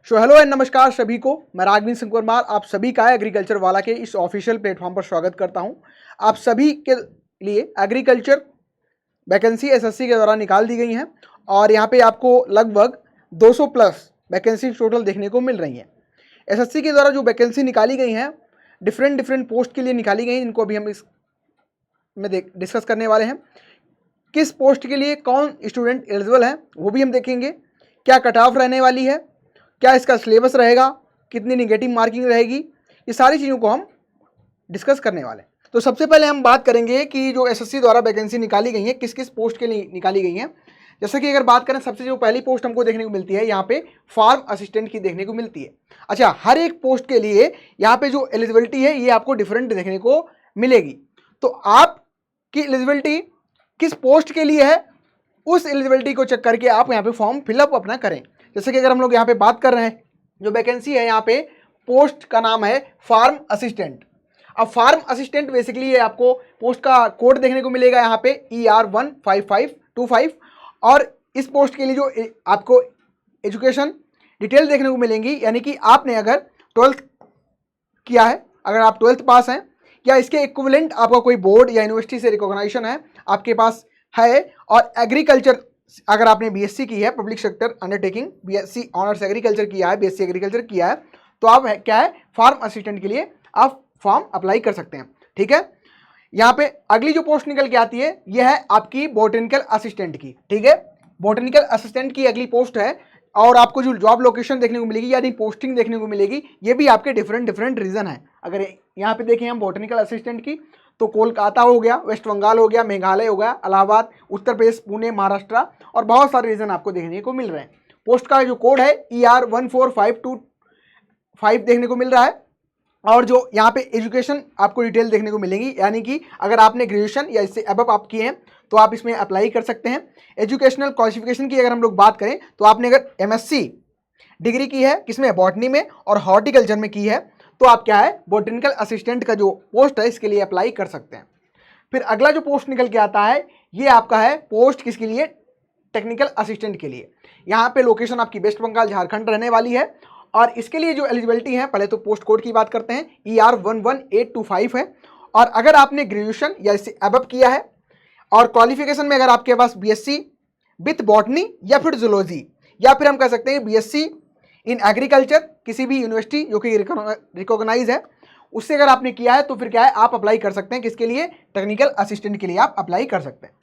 Hello and नमस्कार सभी को। मैं राघवीन सिंह कुमार आप सभी का एग्रीकल्चर वाला के इस ऑफिशियल प्लेटफॉर्म पर स्वागत करता हूं। आप सभी के लिए एग्रीकल्चर वैकेंसी एसएससी के द्वारा निकाल दी गई हैं और यहां पे आपको लगभग 200 प्लस वैकेंसी टोटल देखने को मिल रही हैं। एसएससी के द्वारा जो वैकेंसी निकाली गई हैं डिफरेंट पोस्ट के लिए निकाली गई हैं, इनको अभी हम इस में डिस्कस करने वाले हैं। किस पोस्ट के लिए कौन स्टूडेंट एलिजिबल है वो भी हम देखेंगे। क्या कट ऑफ रहने वाली है, क्या इसका सिलेबस रहेगा, कितनी निगेटिव मार्किंग रहेगी, ये सारी चीज़ों को हम डिस्कस करने वाले हैं। तो सबसे पहले हम बात करेंगे कि जो एसएससी द्वारा वैकेंसी निकाली गई है किस किस पोस्ट के लिए निकाली गई हैं। जैसे कि अगर बात करें सबसे जो पहली पोस्ट हमको देखने को मिलती है यहाँ पे फार्म असिस्टेंट की देखने को मिलती है। अच्छा, हर एक पोस्ट के लिए यहाँ पे जो एलिजिबिलिटी है ये आपको डिफरेंट देखने को मिलेगी। तो आपकी एलिजिबिलिटी किस पोस्ट के लिए है उस एलिजिबिलिटी को चेक करके आप यहाँ पे फॉर्म फिलअप अपना करें। जैसे कि अगर हम लोग यहाँ पे बात कर रहे हैं, जो वैकेंसी है यहाँ पे पोस्ट का नाम है फार्म असिस्टेंट। अब फार्म असिस्टेंट बेसिकली ये आपको पोस्ट का कोड देखने को मिलेगा यहाँ पे ER15525 और इस पोस्ट के लिए जो आपको एजुकेशन डिटेल देखने को मिलेंगी, यानी कि आपने अगर 12th किया है, अगर आप 12th पास हैं या इसके इक्विवेलेंट आपका कोई बोर्ड या यूनिवर्सिटी से रिकॉग्निशन है आपके पास है, और एग्रीकल्चर अगर आपने बीएससी की है, public sector undertaking BSc honours agriculture किया है, बीएससी एग्रीकल्चर किया है, तो आप क्या है फार्म असिस्टेंट के लिए आप फॉर्म अप्लाई कर सकते हैं। ठीक है, यहाँ पे अगली जो पोस्ट निकल के आती है यह है आपकी बोटेनिकल असिस्टेंट की। ठीक है, बोटेनिकल असिस्टेंट की अगली पोस्ट है और आपको जो जॉब लोकेशन देखने को मिलेगी यानी पोस्टिंग देखने को मिलेगी ये भी आपके डिफरेंट रीजन है। अगर यहाँ पे देखें हम बोटेनिकल असिस्टेंट की तो कोलकाता हो गया, वेस्ट बंगाल हो गया, मेघालय हो गया, इलाहाबाद, उत्तर प्रदेश, पुणे, महाराष्ट्र और बहुत सारे रीजन आपको देखने को मिल रहे हैं। पोस्ट का जो कोड है ER14525 देखने को मिल रहा है और जो यहाँ पे एजुकेशन आपको डिटेल देखने को मिलेंगी, यानी कि अगर आपने ग्रेजुएशन या इससे अबव आप किए हैं तो आप इसमें अप्लाई कर सकते हैं। एजुकेशनल क्वालिफिकेशन की अगर हम लोग बात करें तो आपने अगर MSc डिग्री की है किसमें, बॉटनी में और हॉर्टिकल्चर में की है तो आप क्या है बोटेनिकल असिस्टेंट का जो पोस्ट है इसके लिए अप्लाई कर सकते हैं। फिर अगला जो पोस्ट निकल के आता है ये आपका है पोस्ट किसके लिए, टेक्निकल असिस्टेंट के लिए। यहाँ पे लोकेशन आपकी वेस्ट बंगाल झारखंड रहने वाली है और इसके लिए जो एलिजिबिलिटी है, पहले तो पोस्ट कोड की बात करते हैं, ER11825 है। और अगर आपने ग्रेजुएशन या इससे अबव किया है और क्वालिफिकेशन में अगर आपके पास BSc विथ बॉटनी या फिर जूलॉजी या फिर हम कह सकते हैं BSc इन एग्रीकल्चर किसी भी यूनिवर्सिटी जो कि रिकॉग्नाइज है उससे अगर आपने किया है तो फिर क्या है आप अप्लाई कर सकते हैं किसके लिए, टेक्निकल असिस्टेंट के लिए आप अप्लाई कर सकते हैं।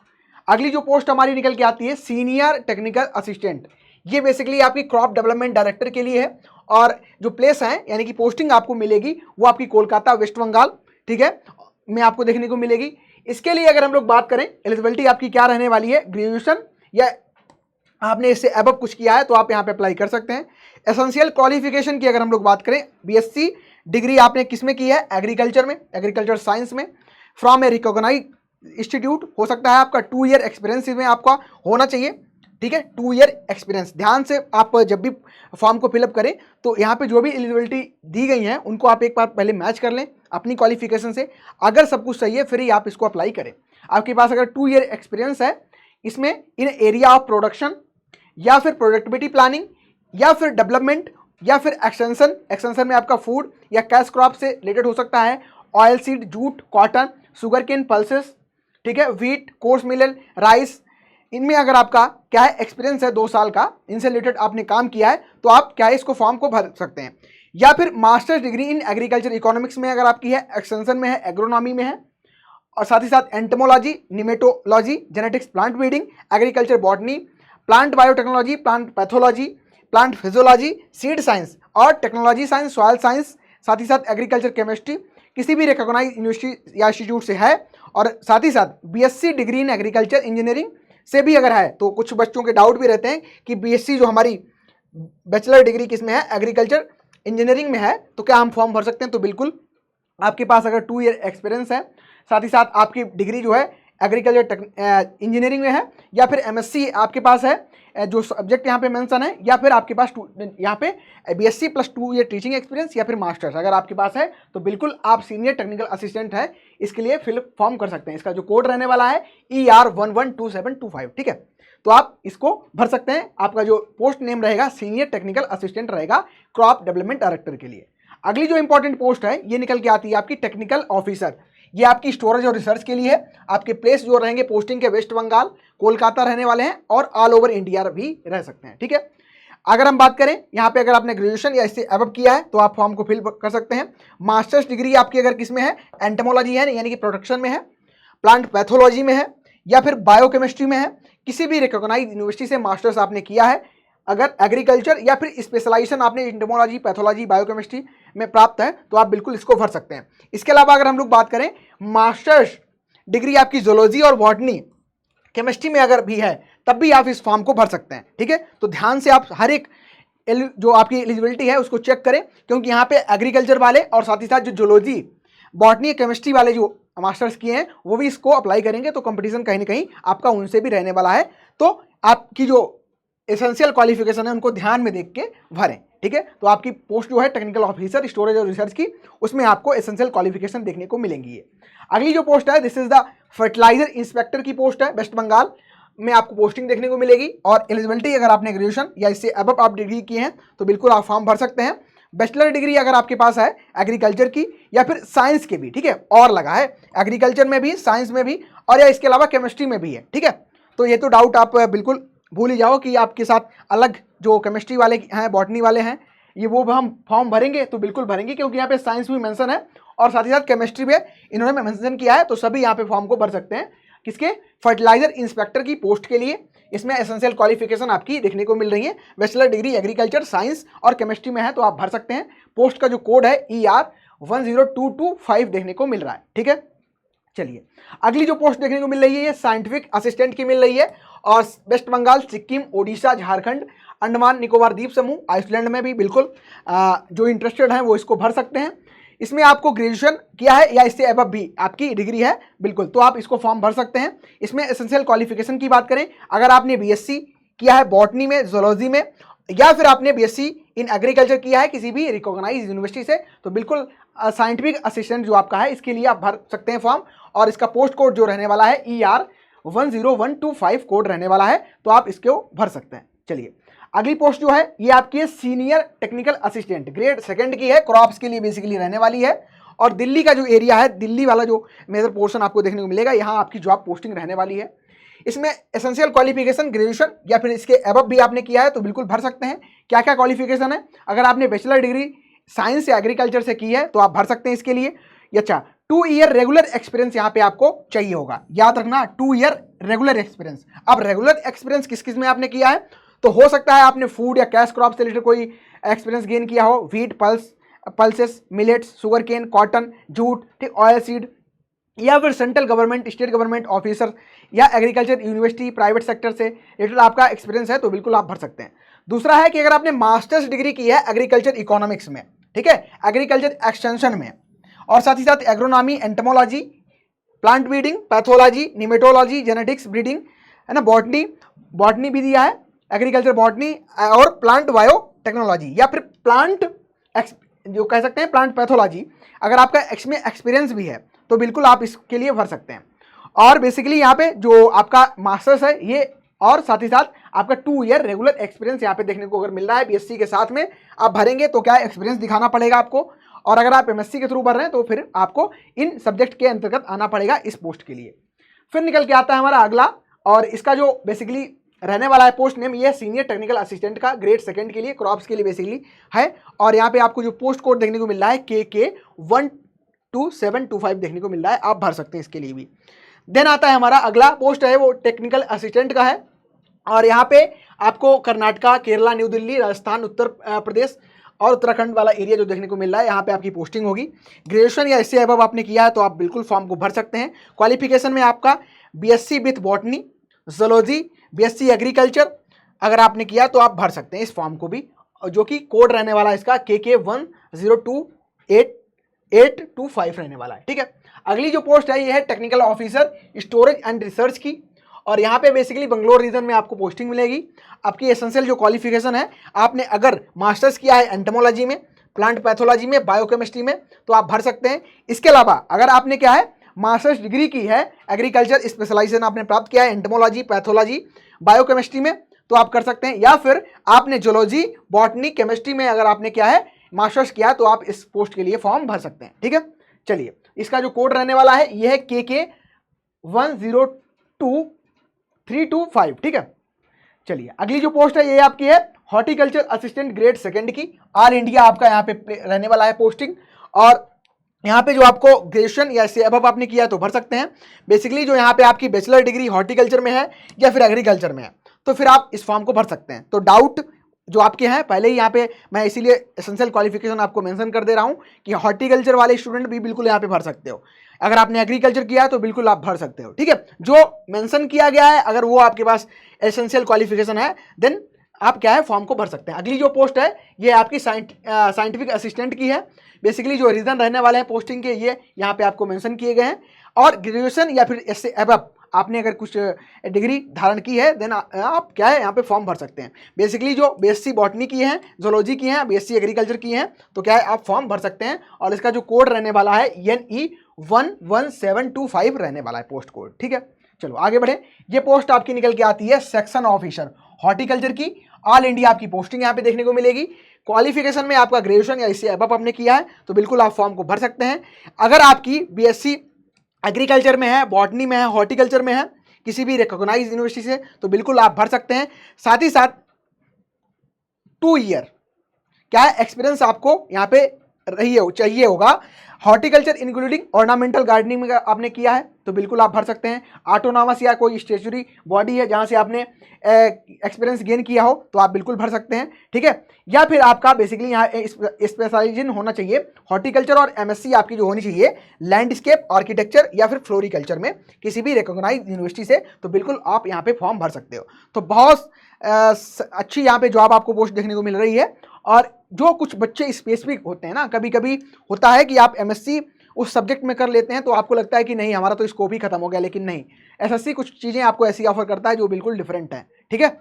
अगली जो पोस्ट हमारी निकल के आती है सीनियर टेक्निकल असिस्टेंट, ये बेसिकली आपकी क्रॉप डेवलपमेंट डायरेक्टर के लिए है और जो प्लेस है यानी कि पोस्टिंग आपको मिलेगी वो आपकी कोलकाता, वेस्ट बंगाल, ठीक है, में आपको देखने को मिलेगी। इसके लिए अगर हम लोग बात करें एलिजिबिलिटी आपकी क्या रहने वाली है, ग्रेजुएशन या आपने इससे अबव कुछ किया है तो आप यहाँ पे अप्लाई कर सकते हैं। एसेंशियल क्वालिफिकेशन की अगर हम लोग बात करें, BSc डिग्री आपने किस में की है, एग्रीकल्चर में, एग्रीकल्चर साइंस में, फ्रॉम ए रिकॉग्नाइज इंस्टीट्यूट हो सकता है, आपका 2 ईयर एक्सपीरियंस में आपका होना चाहिए। ठीक है, 2 ईयर एक्सपीरियंस। ध्यान से आप जब भी फॉर्म को फिलअप करें तो यहाँ पे जो भी एलिजिबिलिटी दी गई है उनको आप एक बार पहले मैच कर लें अपनी क्वालिफिकेशन से। अगर सब कुछ सही है फिर ही आप इसको अप्लाई करें। आपके पास अगर 2 ईयर एक्सपीरियंस है इसमें इन एरिया ऑफ प्रोडक्शन या फिर प्रोडक्टिविटी प्लानिंग या फिर डेवलपमेंट या फिर एक्सटेंशन में आपका फूड या कैश क्रॉप से रिलेटेड हो सकता है, oil seed, jute, cotton, sugar cane, pulses, ठीक है, व्हीट, कोर्स मिलेट, राइस, इनमें अगर आपका क्या है एक्सपीरियंस है 2 साल का, इनसे रिलेटेड आपने काम किया है तो आप क्या है इसको फॉर्म को भर सकते हैं। या फिर masters degree in agriculture economics में अगर आपकी है, एक्सटेंशन में है, एग्रोनॉमी में है और साथ ही साथ entomology, nematology, genetics, plant breeding, agriculture botany, plant biotechnology, plant pathology, plant physiology, seed science और टेक्नोलॉजी साइंस, सॉयल साइंस, साथ ही साथ एग्रीकल्चर केमिस्ट्री किसी भी रिकॉग्नाइज यूनिवर्सिटी या इंस्टीट्यूट से है और साथ ही साथ BSc degree in agriculture engineering से भी अगर है तो कुछ बच्चों के डाउट भी रहते हैं कि BSc जो हमारी बैचलर डिग्री किस में है, एग्रीकल्चर इंजीनियरिंग में है, तो क्या हम फॉर्म भर सकते हैं? तो बिल्कुल, आपके पास अगर 2 ईयर एक्सपीरियंस है, साथ ही साथ आपकी डिग्री जो है एग्रीकल्चर इंजीनियरिंग में है या फिर MSc आपके पास है जो सब्जेक्ट यहाँ पे मेंशन है, या फिर आपके पास यहाँ पे BSc plus 2 year teaching experience या फिर मास्टर्स अगर आपके पास है तो बिल्कुल आप सीनियर टेक्निकल असिस्टेंट है, इसके लिए फिल फॉर्म कर सकते हैं। इसका जो कोड रहने वाला है ER11275। ठीक है, तो आप इसको भर सकते हैं। आपका जो पोस्ट नेम रहेगा सीनियर टेक्निकल असिस्टेंट रहेगा क्रॉप डेवलपमेंट डायरेक्टर के लिए। अगली जो इंपॉर्टेंट पोस्ट है ये निकल के आती है आपकी टेक्निकल ऑफिसर। ये आपकी स्टोरेज और रिसर्च के लिए है। आपके प्लेस जो रहेंगे पोस्टिंग के वेस्ट बंगाल, कोलकाता रहने वाले हैं और ऑल ओवर इंडिया भी रह सकते हैं, ठीक है। अगर हम बात करें यहाँ पे, अगर आपने ग्रेजुएशन या इससे अबव किया है तो आप फॉर्म को फिल कर सकते हैं। मास्टर्स डिग्री आपकी अगर किस में है, एंटोमोलॉजी है यानी कि प्रोडक्शन में है, प्लांट पैथोलॉजी में है या फिर बायोकेमिस्ट्री में है, किसी भी रिकॉग्नाइज यूनिवर्सिटी से मास्टर्स आपने किया है, अगर एग्रीकल्चर या फिर स्पेशलाइजेशन आपने एंटोमोलॉजी, पैथोलॉजी, बायोकेमिस्ट्री में प्राप्त है तो आप बिल्कुल इसको भर सकते हैं। इसके अलावा अगर हम लोग बात करें मास्टर्स डिग्री आपकी जूलॉजी और बॉटनी, केमिस्ट्री में अगर भी है तब भी आप इस फॉर्म को भर सकते हैं, ठीक है। तो ध्यान से आप हर एक जो आपकी एलिजिबिलिटी है उसको चेक करें, क्योंकि यहाँ पे एग्रीकल्चर वाले और साथ ही साथ जो जूलॉजी, बॉटनी, केमिस्ट्री वाले जो मास्टर्स किए हैं वो भी इसको अप्लाई करेंगे, तो कंपटीशन कहीं ना कहीं आपका उनसे भी रहने वाला है। तो आपकी जो एसेंशियल क्वालिफिकेशन है उनको ध्यान में देख के भरें, ठीक है। तो आपकी पोस्ट जो है टेक्निकल ऑफिसर स्टोरेज और रिसर्च की, उसमें आपको एसेंशियल क्वालिफिकेशन देखने को मिलेंगी। ये अगली जो पोस्ट है this is the fertilizer inspector की पोस्ट है, वेस्ट बंगाल में आपको पोस्टिंग देखने को मिलेगी। और एलिजिबिलिटी अगर आपने ग्रेजुएशन या इससे अबव आप डिग्री की हैं तो बिल्कुल आप फॉर्म भर सकते हैं। बैचलर डिग्री अगर आपके पास है एग्रीकल्चर की या फिर साइंस के भी, ठीक है, और लगा है एग्रीकल्चर में भी, साइंस में भी और या इसके अलावा केमिस्ट्री में भी है, ठीक है। तो ये तो डाउट आप बिल्कुल भूल ही जाओ कि आपके साथ अलग जो केमिस्ट्री वाले हैं, बॉटनी वाले हैं, ये वो हम फॉर्म भरेंगे तो बिल्कुल भरेंगे, क्योंकि यहाँ पे साइंस भी मेंशन है और साथ ही साथ केमिस्ट्री में इन्होंने मेंशन किया है। तो सभी यहाँ पे फॉर्म को भर सकते हैं। किसके? फर्टिलाइजर इंस्पेक्टर की पोस्ट के लिए। इसमें एसेंशियल क्वालिफिकेशन आपकी देखने को मिल रही है, बैचलर डिग्री एग्रीकल्चर, साइंस और केमिस्ट्री में है तो आप भर सकते हैं। पोस्ट का जो कोड है ER 10225 देखने को मिल रहा है, ठीक है। चलिए अगली जो पोस्ट देखने को मिल रही है ये साइंटिफिक असिस्टेंट की मिल रही है, और वेस्ट बंगाल, सिक्किम, ओडिशा, झारखंड, अंडमान निकोबार द्वीप समूह, आइसलैंड में भी बिल्कुल जो इंटरेस्टेड हैं वो इसको भर सकते हैं। इसमें आपको ग्रेजुएशन किया है या इससे अबव भी आपकी डिग्री है बिल्कुल, तो आप इसको फॉर्म भर सकते हैं। इसमें एसेंशियल क्वालिफिकेशन की बात करें, अगर आपने BSc किया है बॉटनी में, जूलॉजी में, या फिर आपने BSc इन एग्रीकल्चर किया है किसी भी रिकॉग्नाइज यूनिवर्सिटी से, तो बिल्कुल साइंटिफिक असिस्टेंट जो आपका है इसके लिए आप भर सकते हैं फॉर्म। और इसका पोस्ट कोड जो रहने वाला है ER 10125 कोड रहने वाला है, तो आप इसको भर सकते हैं। चलिए अगली पोस्ट जो है ये आपकी है सीनियर टेक्निकल असिस्टेंट, ग्रेड 2 की है, क्रॉप्स के लिए बेसिकली रहने वाली है। और दिल्ली का जो एरिया है, दिल्ली वाला जो मेजर पोर्शन आपको देखने को मिलेगा, यहाँ आपकी जॉब पोस्टिंग रहने वाली है। इसमें एसेंशियल क्वालिफिकेशन ग्रेजुएशन या फिर इसके अबव भी आपने किया है तो बिल्कुल भर सकते हैं। क्या क्या क्वालिफिकेशन है? अगर आपने बैचलर डिग्री साइंस या एग्रीकल्चर से की है तो आप भर सकते हैं इसके लिए। अच्छा, 2 ईयर रेगुलर एक्सपीरियंस यहाँ पे आपको चाहिए होगा, याद रखना 2 ईयर रेगुलर एक्सपीरियंस। अब रेगुलर एक्सपीरियंस किस किस में आपने किया है, तो हो सकता है आपने फूड या कैश क्रॉप से रिलेटेड कोई एक्सपीरियंस गेन किया हो, wheat, pulses, millets, sugar cane, cotton, jute, ठीक, ऑयल सीड, या फिर central government, state government officer या एग्रीकल्चर यूनिवर्सिटी, प्राइवेट सेक्टर से रिलेटेड आपका एक्सपीरियंस है तो बिल्कुल आप भर सकते हैं। दूसरा है कि अगर आपने मास्टर्स डिग्री की है एग्रीकल्चर इकोनॉमिक्स में, ठीक है, एग्रीकल्चर एक्सटेंशन में, और साथ ही साथ agronomy, entomology, plant breeding, pathology, nematology, genetics, breeding, है ना, बॉटनी भी दिया है, एग्रीकल्चर बॉटनी, और प्लांट बायो टेक्नोलॉजी, या फिर प्लांट जो कह सकते हैं प्लांट पैथोलॉजी, अगर आपका इसमें एक्सपीरियंस भी है तो बिल्कुल आप इसके लिए भर सकते हैं। और बेसिकली यहाँ पे जो आपका मास्टर्स है ये, और साथ ही साथ आपका 2 ईयर रेगुलर एक्सपीरियंस यहाँ पे देखने को अगर मिल रहा है BSc के साथ में, आप भरेंगे तो क्या एक्सपीरियंस दिखाना पड़ेगा आपको। और अगर आप MSc के थ्रू भर रहे हैं तो फिर आपको इन सब्जेक्ट के अंतर्गत आना पड़ेगा इस पोस्ट के लिए। फिर निकल के आता है हमारा अगला, और इसका जो बेसिकली रहने वाला है पोस्ट नेम, ये सीनियर टेक्निकल असिस्टेंट का, ग्रेड 2 के लिए, क्रॉप्स के लिए बेसिकली है। और यहाँ पे आपको जो पोस्ट कोड देखने को मिल रहा है KK 12725 देखने को मिल रहा है, आप भर सकते हैं इसके लिए भी। देन आता है हमारा अगला पोस्ट है वो टेक्निकल असिस्टेंट का है, और यहाँ पे आपको कर्नाटका, केरला, न्यू दिल्ली, राजस्थान, उत्तर प्रदेश और उत्तराखंड वाला एरिया जो देखने को मिल रहा है, यहाँ पे आपकी पोस्टिंग होगी। ग्रेजुएशन या इससे अबव आपने किया है तो आप बिल्कुल फॉर्म को भर सकते हैं। क्वालिफिकेशन में आपका BSc with botany, zoology, BSc agriculture अगर आपने किया तो आप भर सकते हैं इस फॉर्म को भी, जो कि कोड रहने वाला है इसका KK 1028825 रहने वाला है, ठीक है। अगली जो पोस्ट है ये है technical officer storage and research की, और यहाँ पे बेसिकली बंगलोर रीजन में आपको पोस्टिंग मिलेगी। आपकी एसेंशियल जो क्वालिफिकेशन है, आपने अगर मास्टर्स किया है एंटोमोलॉजी में, प्लांट पैथोलॉजी में, बायोकेमिस्ट्री में, तो आप भर सकते हैं। इसके अलावा अगर आपने क्या है मास्टर्स डिग्री की है एग्रीकल्चर स्पेशलाइजेशन आपने प्राप्त किया है एंटोमोलॉजी, पैथोलॉजी, बायोकेमिस्ट्री में तो आप कर सकते हैं, या फिर आपने जूलॉजी, बॉटनी, केमिस्ट्री में अगर आपने क्या है मास्टर्स किया तो आप इस पोस्ट के लिए फॉर्म भर सकते हैं। ठीक है, चलिए इसका जो कोड रहने वाला है ये है KK 102325। ठीक है, चलिए अगली जो पोस्ट है ये आपकी है हॉर्टिकल्चर असिस्टेंट ग्रेड सेकंड की। ऑल इंडिया आपका यहाँ पे रहने वाला है पोस्टिंग, और यहाँ पे जो आपको ग्रेजुएशन या इससे अबव आपने किया तो भर सकते हैं। बेसिकली जो यहाँ पे आपकी बैचलर डिग्री हॉर्टिकल्चर में है या फिर एग्रीकल्चर में है तो फिर आप इस फॉर्म को भर सकते हैं। तो डाउट जो आपके हैं पहले ही यहाँ पे मैं इसीलिए एसेंशियल क्वालिफिकेशन आपको मेंशन कर दे रहा हूँ कि हॉर्टिकल्चर वाले स्टूडेंट भी बिल्कुल यहाँ पे भर सकते हो। अगर आपने एग्रीकल्चर किया है तो बिल्कुल आप भर सकते हो। ठीक है, जो मेंशन किया गया है अगर वो आपके पास एसेंशियल क्वालिफिकेशन है देन आप क्या है फॉर्म को भर सकते हैं। अगली जो पोस्ट है ये आपकी साइंटिफिक असिस्टेंट की है। बेसिकली जो रीजन रहने वाले हैं पोस्टिंग के ये यहाँ पे आपको मेंशन किए गए हैं, और ग्रेजुएशन या फिर इससे अबव आपने अगर कुछ डिग्री धारण की है देन आप क्या है यहाँ पे फॉर्म भर सकते हैं। बेसिकली जो BSc बॉटनी की है, जूलॉजी की हैं, BSc एग्रीकल्चर की हैं तो क्या है आप फॉर्म भर सकते हैं। और इसका जो कोड रहने वाला है NE 11725 रहने वाला है पोस्ट कोड। ठीक है, चलो आगे बढ़े। ये पोस्ट आपकी निकल के आती है सेक्शन ऑफिसर हॉर्टिकल्चर की। ऑल इंडिया आपकी पोस्टिंग यहाँ पे देखने को मिलेगी। क्वालिफिकेशन में आपका ग्रेजुएशन या इससे अबव आपने किया है तो बिल्कुल आप फॉर्म को भर सकते हैं। अगर आपकी BSc एग्रीकल्चर में है, बॉटनी में है, हॉर्टिकल्चर में है किसी भी रिकॉग्नाइज यूनिवर्सिटी से तो बिल्कुल आप भर सकते हैं। साथ ही साथ 2 ईयर क्या है एक्सपीरियंस आपको यहाँ पे चाहिए होगा। हॉर्टिकल्चर इंक्लूडिंग ऑर्नामेंटल गार्डनिंग में आपने किया है तो बिल्कुल आप भर सकते हैं। ऑटोनॉमस या कोई स्टेचुरी बॉडी है जहाँ से आपने एक्सपीरियंस गेन किया हो तो आप बिल्कुल भर सकते हैं। ठीक है, या फिर आपका बेसिकली यहाँ स्पेशलाइजेशन होना चाहिए हॉर्टिकल्चर और MSc आपकी जो होनी चाहिए लैंडस्केप आर्किटेक्चर या फिर फ्लोरिकल्चर में किसी भी रिकॉग्नाइज यूनिवर्सिटी से तो बिल्कुल आप यहाँ पे फॉर्म भर सकते हो। तो बहुत अच्छी यहाँ पे जॉब आपको पोस्ट देखने को मिल रही है। और जो कुछ बच्चे स्पेसिफिक होते हैं ना, कभी कभी होता है कि आप MSc उस सब्जेक्ट में कर लेते हैं तो आपको लगता है कि नहीं हमारा तो स्कोप ही खत्म हो गया, लेकिन नहीं, SSC कुछ चीज़ें आपको ऐसी ऑफर करता है जो बिल्कुल डिफरेंट है। ठीक है,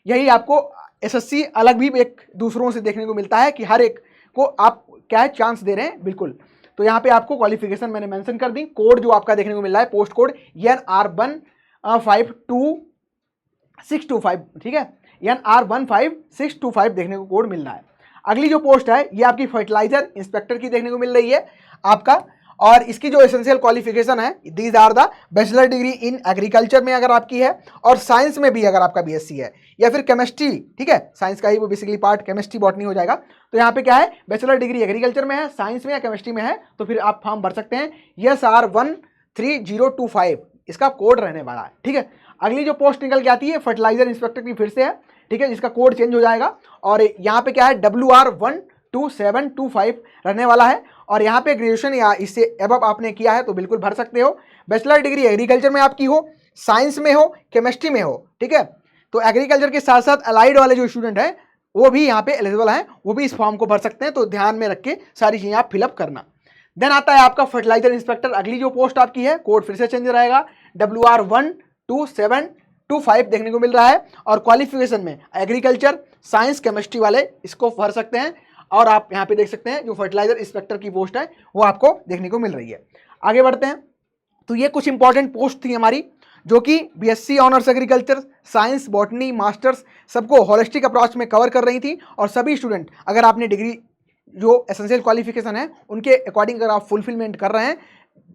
यही आपको SSC अलग भी एक दूसरों से देखने को मिलता है कि हर एक को आप क्या है चांस दे रहे हैं बिल्कुल। तो यहाँ पे आपको क्वालिफिकेशन मैंने मेंशन कर दी। कोड जो आपका देखने को मिल रहा है पोस्ट कोड NR15625। ठीक है, NR15625 देखने को कोड मिल रहा है। अगली जो पोस्ट है ये आपकी फर्टिलाइजर इंस्पेक्टर की देखने को मिल रही है आपका, और इसकी जो एसेंशियल क्वालिफिकेशन है these are the bachelor degree in agriculture में अगर आपकी है, और साइंस में भी अगर आपका BSc है, या फिर केमिस्ट्री। ठीक है, साइंस का ही वो बेसिकली पार्ट केमिस्ट्री बॉटनी हो जाएगा। तो यहाँ पे क्या है बैचलर डिग्री एग्रीकल्चर में है, साइंस में या केमिस्ट्री में है तो फिर आप फॉर्म भर सकते हैं। SR13025 इसका कोड रहने वाला है। ठीक है, अगली जो पोस्ट निकल के आती है फर्टिलाइजर इंस्पेक्टर की फिर से है। ठीक है, जिसका कोड चेंज हो जाएगा, और यहाँ पे क्या है WR12725 रहने वाला है। और यहाँ पे ग्रेजुएशन या इससे अबव आपने किया है तो बिल्कुल भर सकते हो। बैचलर डिग्री एग्रीकल्चर में आपकी हो, साइंस में हो, केमिस्ट्री में हो। ठीक है, तो एग्रीकल्चर के साथ साथ अलाइड वाले जो स्टूडेंट हैं वो भी यहाँ पे एलिजिबल हैं, वो भी इस फॉर्म को भर सकते हैं। तो ध्यान में रख के सारी चीज़ें आप फिलअप करना। देन आता है आपका फर्टिलाइजर इंस्पेक्टर। अगली जो पोस्ट आपकी है कोड फिर से चेंज रहेगा, WR12725 देखने को मिल रहा है। और क्वालिफिकेशन में एग्रीकल्चर, साइंस, केमिस्ट्री वाले इसको भर सकते हैं। और आप यहाँ पे देख सकते हैं जो फर्टिलाइजर इंस्पेक्टर की पोस्ट है वो आपको देखने को मिल रही है। आगे बढ़ते हैं। तो ये कुछ इंपॉर्टेंट पोस्ट थी हमारी जो कि BSc honours agriculture, science, botany, masters सबको होलिस्टिक अप्रोच में कवर कर रही थी। और सभी स्टूडेंट अगर आपने डिग्री जो एसेंशियल क्वालिफिकेशन है उनके अकॉर्डिंग अगर आप फुलफिलमेंट कर रहे हैं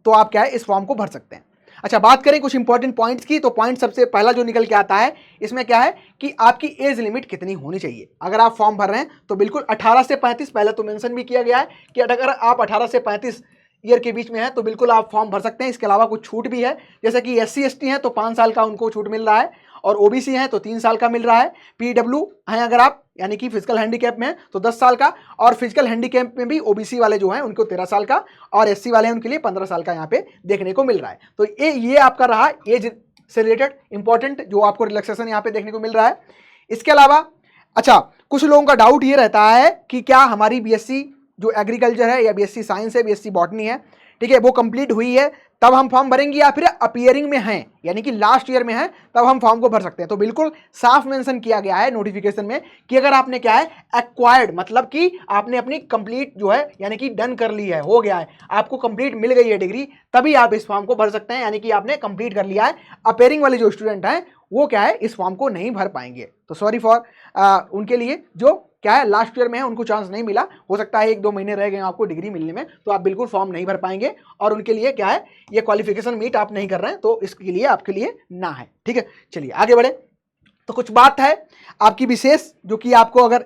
तो आप क्या है इस फॉर्म को भर सकते हैं। अच्छा, बात करें कुछ इंपॉर्टेंट पॉइंट्स की, तो पॉइंट सबसे पहला जो निकल के आता है इसमें क्या है कि आपकी एज लिमिट कितनी होनी चाहिए। अगर आप फॉर्म भर रहे हैं तो बिल्कुल 18 से 35, पहले तो मेंशन भी किया गया है कि अगर आप 18 से 35 ईयर के बीच में है तो बिल्कुल आप फॉर्म भर सकते हैं। इसके अलावा कुछ छूट भी है, जैसे कि SC ST हैं तो 5 साल का उनको छूट मिल रहा है, और OBC हैं तो 3 साल का मिल रहा है। PW हैं अगर आप यानी कि फिजिकल हैंडीकैप में है तो 10 साल का, और फिजिकल हैंडीकैप में भी OBC वाले जो हैं उनको 13 साल का, और SC वाले हैं उनके लिए 15 साल का यहाँ पे देखने को मिल रहा है। तो ये आपका रहा एज से रिलेटेड इंपॉर्टेंट जो आपको रिलैक्सेशन यहाँ पे देखने को मिल रहा है। इसके अलावा अच्छा, कुछ लोगों का डाउट ये रहता है कि क्या हमारी BSc जो एग्रीकल्चर है या BSc साइंस है, BSc बॉटनी है, ठीक है, वो कंप्लीट हुई है तब हम फॉर्म भरेंगे, या फिर अपीयरिंग में हैं यानी कि लास्ट ईयर में है तब हम फॉर्म को भर सकते हैं। तो बिल्कुल साफ मेंशन किया गया है नोटिफिकेशन में कि अगर आपने क्या है एक्वायर्ड, मतलब कि आपने अपनी कंप्लीट जो है यानी कि डन कर ली है, हो गया है, आपको कंप्लीट मिल गई है डिग्री, तभी आप इस फॉर्म को भर सकते हैं, यानी कि आपने कंप्लीट कर लिया है। अपीयरिंग वाले जो स्टूडेंट हैं वो क्या है इस फॉर्म को नहीं भर पाएंगे। तो सॉरी फॉर उनके लिए जो क्या है लास्ट ईयर में है, उनको चांस नहीं मिला, हो सकता है 1-2 महीने रह गए आपको डिग्री मिलने में, तो आप बिल्कुल फॉर्म नहीं भर पाएंगे और उनके लिए क्या है ये क्वालिफिकेशन मीट आप नहीं कर रहे हैं, तो इसके लिए आपके लिए ना है। ठीक है, चलिए आगे बढ़े। तो कुछ बात है आपकी विशेष, जो कि आपको अगर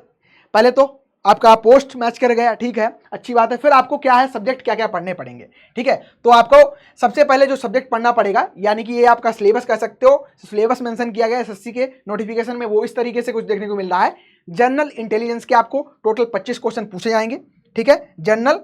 पहले तो आपका पोस्ट मैच कर गया, ठीक है, अच्छी बात है। फिर आपको क्या है सब्जेक्ट क्या क्या पढ़ने पड़ेंगे, ठीक है। तो आपको सबसे पहले जो सब्जेक्ट पढ़ना पड़ेगा, यानी कि ये आपका सिलेबस कह सकते हो, सिलेबस मेंशन किया गया है एसएससी के नोटिफिकेशन में, वो इस तरीके से कुछ देखने को मिल रहा है। जनरल इंटेलिजेंस के आपको टोटल 25 क्वेश्चन पूछे जाएंगे, ठीक है, जनरल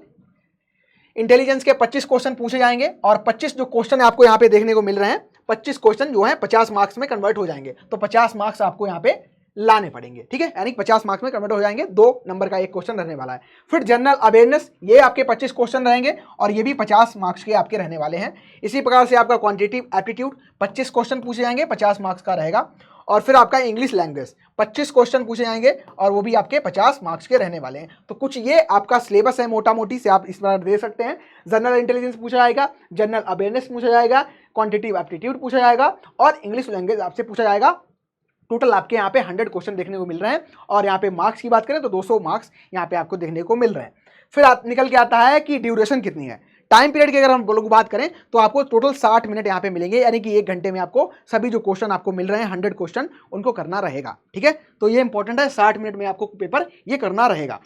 इंटेलिजेंस के 25 क्वेश्चन पूछे जाएंगे, और 25 जो क्वेश्चन आपको यहाँ पे देखने को मिल रहे हैं, 25 क्वेश्चन जो है 50 मार्क्स में कन्वर्ट हो जाएंगे। तो 50 मार्क्स आपको यहाँ पे लाने पड़ेंगे, ठीक है, यानी 50 मार्क्स में कन्वर्ट हो जाएंगे, 2 नंबर का एक क्वेश्चन रहने वाला है। फिर जनरल अवेयरनेस, ये आपके 25 क्वेश्चन रहेंगे और ये भी 50 मार्क्स के आपके रहने वाले हैं। इसी प्रकार से आपका क्वांटिटेटिव एप्टीट्यूड 25 क्वेश्चन पूछे जाएंगे, 50 मार्क्स का रहेगा। और फिर आपका इंग्लिश लैंग्वेज 25 क्वेश्चन पूछे जाएंगे और वो भी आपके 50 मार्क्स के रहने वाले हैं। तो कुछ ये आपका सिलेबस है मोटा मोटी से, आप इस बार दे सकते हैं। जनरल इंटेलिजेंस पूछा जाएगा, जनरल अवेयरनेस पूछा जाएगा, क्वांटिटेटिव एप्टीट्यूड पूछा जाएगा और इंग्लिश लैंग्वेज आपसे पूछा जाएगा। टोटल आपके यहाँ पे 100 क्वेश्चन देखने को मिल रहे हैं, और यहाँ पे मार्क्स की बात करें तो 200 मार्क्स यहाँ पे आपको देखने को मिल रहे हैं। फिर निकल के आता है कि ड्यूरेशन कितनी है। टाइम पीरियड की अगर हम लोग बात करें तो आपको टोटल 60 मिनट यहाँ पे मिलेंगे, यानी कि 1 घंटे में आपको सभी जो क्वेश्चन आपको मिल रहे हैं 100 क्वेश्चन उनको करना रहेगा, ठीक है। तो ये इंपॉर्टेंट है, 60 मिनट में आपको पेपर ये करना रहेगा।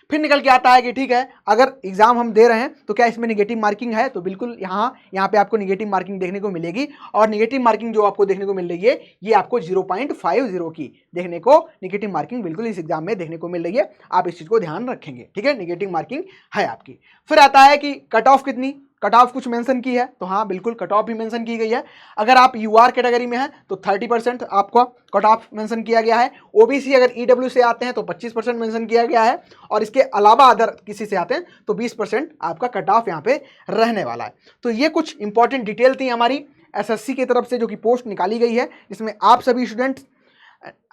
फिर निकल के आता है कि ठीक है अगर एग्जाम हम दे रहे हैं तो क्या इसमें निगेटिव मार्किंग है, तो बिल्कुल यहाँ पे आपको निगेटिव मार्किंग देखने को मिलेगी, और निगेटिव मार्किंग जो आपको देखने को मिल रही है ये आपको 0.50 की देखने को निगेटिव मार्किंग बिल्कुल इस एग्जाम में देखने को मिल रही है। आप इस चीज को ध्यान रखेंगे, ठीक है, निगेटिव मार्किंग है आपकी। फिर आता है कि कट ऑफ कितनी, कट ऑफ कुछ मेंशन की है, तो हाँ बिल्कुल कट ऑफ भी मेंशन की गई है। अगर आप यूआर कैटेगरी में हैं तो 30% आपका कट ऑफ मेंशन किया गया है। ओबीसी अगर ईडब्ल्यू से आते हैं तो 25% मेंशन किया गया है, और इसके अलावा अदर किसी से आते हैं तो 20% आपका कट ऑफ यहाँ पे रहने वाला है। तो ये कुछ इंपॉर्टेंट डिटेल थी हमारी एसएससी की तरफ से जो कि पोस्ट निकाली गई है, जिसमें आप सभी स्टूडेंट्स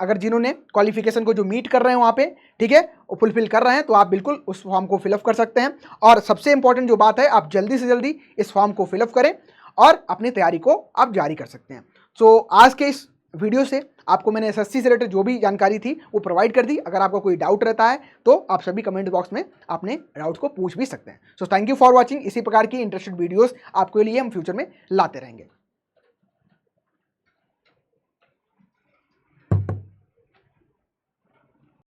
अगर जिन्होंने क्वालिफिकेशन को जो मीट कर रहे हैं वहाँ पे, ठीक है, वो फुलफिल कर रहे हैं, तो आप बिल्कुल उस फॉर्म को फिलअप कर सकते हैं। और सबसे इंपॉर्टेंट जो बात है, आप जल्दी से जल्दी इस फॉर्म को फिलअप करें और अपनी तैयारी को आप जारी कर सकते हैं। सो आज के इस वीडियो से आपको मैंने एसएससी से रिलेटेड जो भी जानकारी थी वो प्रोवाइड कर दी। अगर आपको कोई डाउट रहता है तो आप सभी कमेंट बॉक्स में अपने डाउट्स को पूछ भी सकते हैं। So thank you for watching. इसी प्रकार की इंटरेस्टेड वीडियोस आपके लिए हम फ्यूचर में लाते रहेंगे।